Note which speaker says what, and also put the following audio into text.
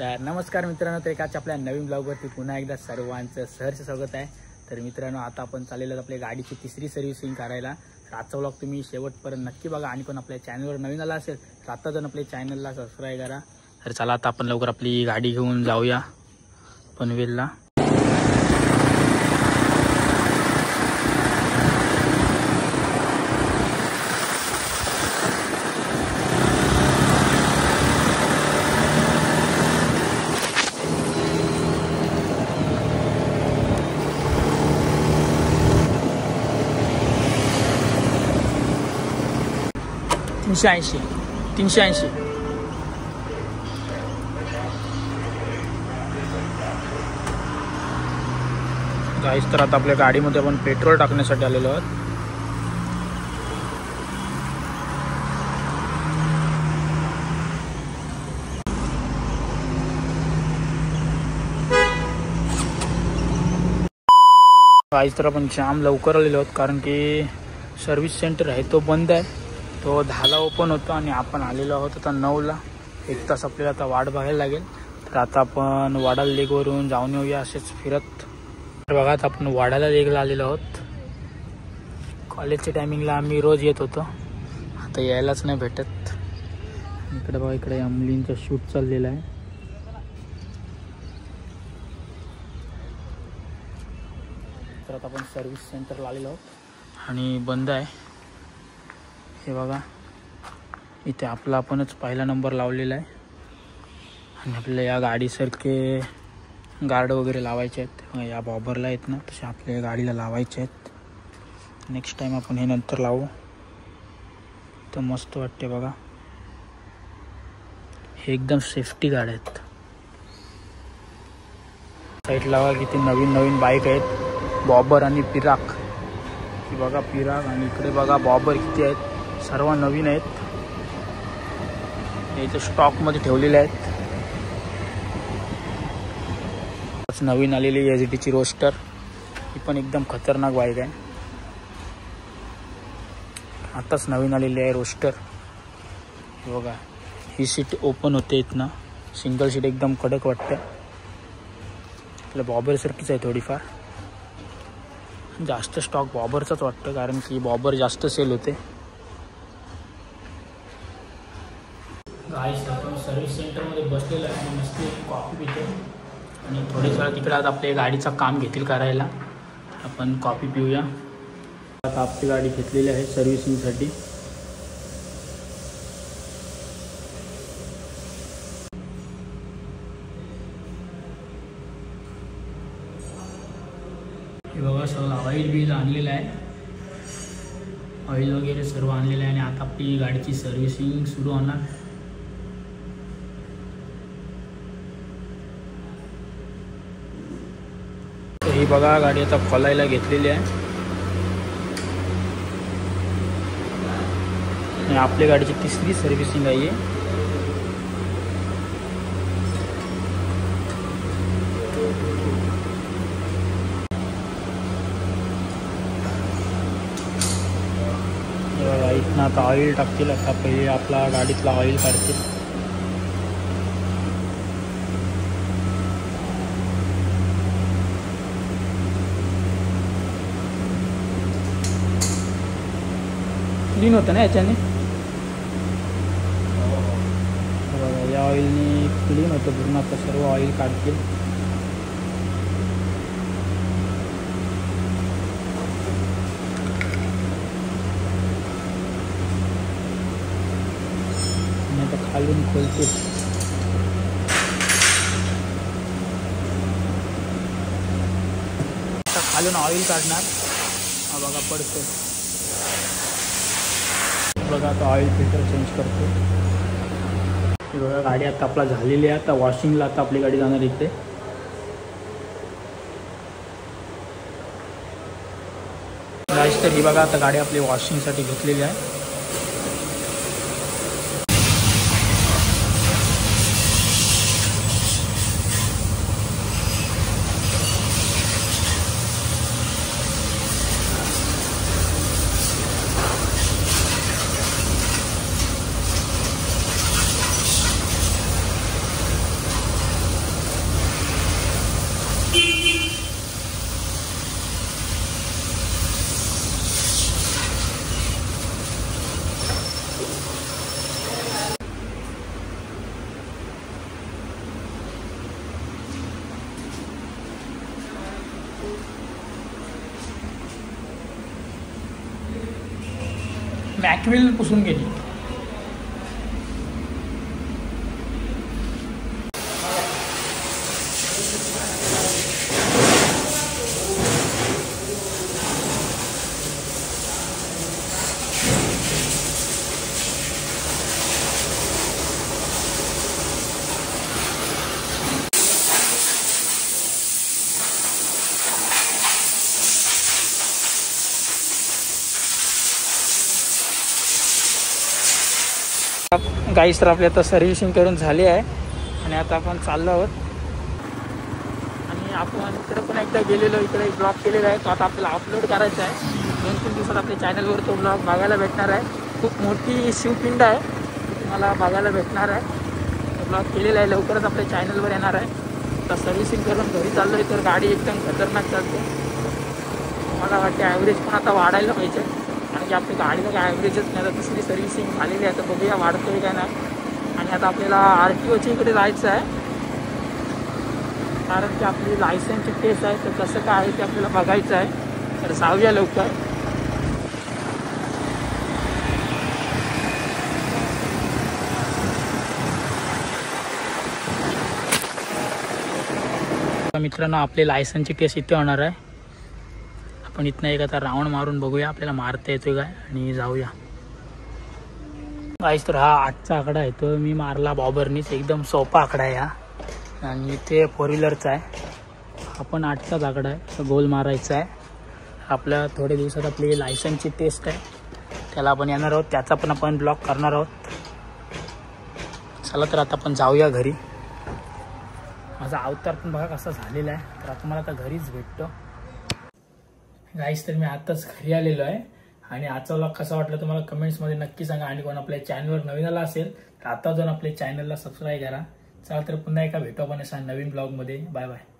Speaker 1: तर नमस्कार मित्रांनो, तर एकाच आपल्या नवीन ब्लॉगवरती पुन्हा एकदा सर्वांचं सहर्ष स्वागत आहे। तर मित्रांनो, आता आपण चाललेलो आपल्या गाडीची तिसरी सर्व्हिसिंग करायला। तर आजचा ब्लॉग तुम्ही शेवटपर्यंत नक्की बघा आणि पण आपल्या चॅनलवर नवीन आला असेल तर आता जण आपल्या चॅनलला सबस्क्राइब करा। तर चला आता आपण लवकर आपली गाडी घेऊन जाऊया पनवेलला। तीनशे ऐंशी गाईस। तर आता आपल्या गाडीमध्ये आपण पेट्रोल टाकण्यासाठी आलेलो आहोत। गाईस तर आपण जाम लवकर आलेलो आहोत कारण की सर्व्हिस सेंटर आहे तो बंद आहे। तो 10ला ओपन होतो आणि आपण आलेलो आहोत आता 9ला। 1 तास आपल्याला आता वाट बघायला लागेल। तर आता आपण वाडाला लेकवरून जाऊन येऊया असेच फिरत। तर बघा आता आपण वाडाला लेकला आलेलो आहोत। कॉलेजच्या टायमिंगला आम्ही रोज येत होतो, आता यायलाच नाही भेटत। इकडे बघा, इकडे अमलींचा शूट चाललेला आहे। तर आता आपण सर्व्हिस सेंटरला आलेलो आहोत आणि बंद आहे। हे बघा, इथे आपला आपणच पहिला नंबर लावलेला आहे आणि आपल्याला या गाडीसारखे गार्ड वगैरे लावायचे आहेत। या बॉबरला आहेत ना, तसे आपल्या गाडीला लावायचे आहेत। नेक्स्ट टाइम आपण हे नंतर लावू तर मस्त वाटते बघा। हे एकदम सेफ्टी गाड्या आहेत। साईडला बघा किती नवीन नवीन बाईक आहेत, बॉबर आणि पिराक। ही बघा पिराक आणि इकडे बघा बॉबर किती आहेत, सर्व नवीन आहेत। इथे स्टॉकमध्ये ठेवलेले आहेत। नवीन आलेली एसडीची रोस्टर, ही पण एकदम खतरनाक बाईक आहे। आताच नवीन आलेली आहे रोस्टर। हे बघा, ही सीट ओपन होते इथनं, सिंगल सीट एकदम कडक वाटते। आपल्या बॉबर सारखीच आहे थोडीफार, जास्त स्टॉक बॉबरचाच वाटतं कारण की बॉबर जास्त सेल होते। गाईस आपण सर्व्हिस सेंटरमध्ये बसलेलो आहे आणि मस्त कॉफी पितो आणि थोडेच वेळा तिकडे आता आपल्या गाडीचं काम घेतील करायला, आपण कॉफी पिऊया। आता आपली गाडी घेतलेली आहे सर्व्हिसिंगसाठी। हे बघा, सगळं ऑइल बिल आणलेलं आहे, ऑइल वगैरे सर्व आणलेलं आहे आणि आता आपली गाडीची सर्व्हिसिंग सुरू होणार। ही बघा गाडी आता खोलायला घेतलेली आहे आणि आपल्या गाडीची तिसरी सर्व्हिसिंग आहे। इथनं आता ऑइल टाकतील। आता पहिले आपला गाडीतला ऑइल काढतील। क्लीन होतं ना याच्याने, बघा या ऑइलने क्लीन होतं पूर्ण। आता सर्व ऑइल काढतील। आणि आता खालून खोलतील। आता खालून ऑइल काढणार, हा बघा पडतो बघा। आता ऑइल फिल्टर चेंज करतो। हे बघा गाडी आता आपला झालेली आहे। आता वॉशिंगला आता आपली गाडी जाणार इथे। गाईस तर ही बघा आता गाडी आपली वॉशिंगसाठी घेतलेली आहे। मॅकविल पुसून गेली. गाईस तर आपली आता सर्व्हिसिंग करून झाली आहे आणि आता आपण चाललो आहोत. आणि आपण इकडे पण एकदा गेलेलो, इकडे एक ब्लॉग केलेला आहे तो आता आपल्याला अपलोड करायचा आहे. 2-3 दिवसात आपल्या चॅनलवर तो ब्लॉग बघायला भेटणार आहे. खूप मोठी शिवपिंड आहे, तुम्हाला बघायला भेटणार आहे. तो ब्लॉग केलेला आहे, लवकरच आपल्या चॅनलवर येणार आहे. आता सर्व्हिसिंग करून घरी चाललो आहे तर गाडी एकदम खतरनाक चालते. मला वाटते ॲव्हरेज पण आता वाढायला पाहिजे, कारण की आपली गाडीला काय ॲव्हरेजच नाही. आता दुसरी सर्व्हिसिंग झालेली आहे तर बघूया वाढतोय काय नाही. आणि आता आपल्याला RTOच्या इकडे जायचं आहे, कारण की आपली लायसन्सची टेस्ट आहे तर कसं काय आहे ते आपल्याला बघायचं आहे. तर जाऊया लवकर. मित्रांनो, आपली लायसन्सची टेस्ट इथे होणार आहे. आपण इथनं एक आता राऊंड मारून बघूया आपल्याला मारता येतोय काय आणि जाऊया. गाईस तर हा 8चा आकडा आहे, तो मी मारला बॉबरनीच. एकदम सोपा आकडा आहे हा. आणि ते 4 व्हीलरचा आहे. हा पण 8चाच आकडा आहे, तर गोल मारायचा आहे. आपल्या थोड्या दिवसात आपली लायसन्सची टेस्ट आहे, त्याला आपण येणार आहोत. त्याचा पण आपण ब्लॉग करणार आहोत. चला तर आता आपण जाऊया घरी. माझा अवतार पण बघा कसा झालेला आहे. तर आता मला आता घरीच भेटतो. गाईस तर मी आताच घरी आलेलो आहे. आणि आजचा व्लॉग कसा वाटला तुम्हाला कमेंट्समध्ये नक्की सांगा. आणि कोण आपल्या चॅनलवर नवीन आला असेल तर आता जाऊन आपल्या चॅनलला सबस्क्राईब करा. चला तर पुन्हा एका भेटू आपण अशा नवीन ब्लॉगमध्ये. Bye bye.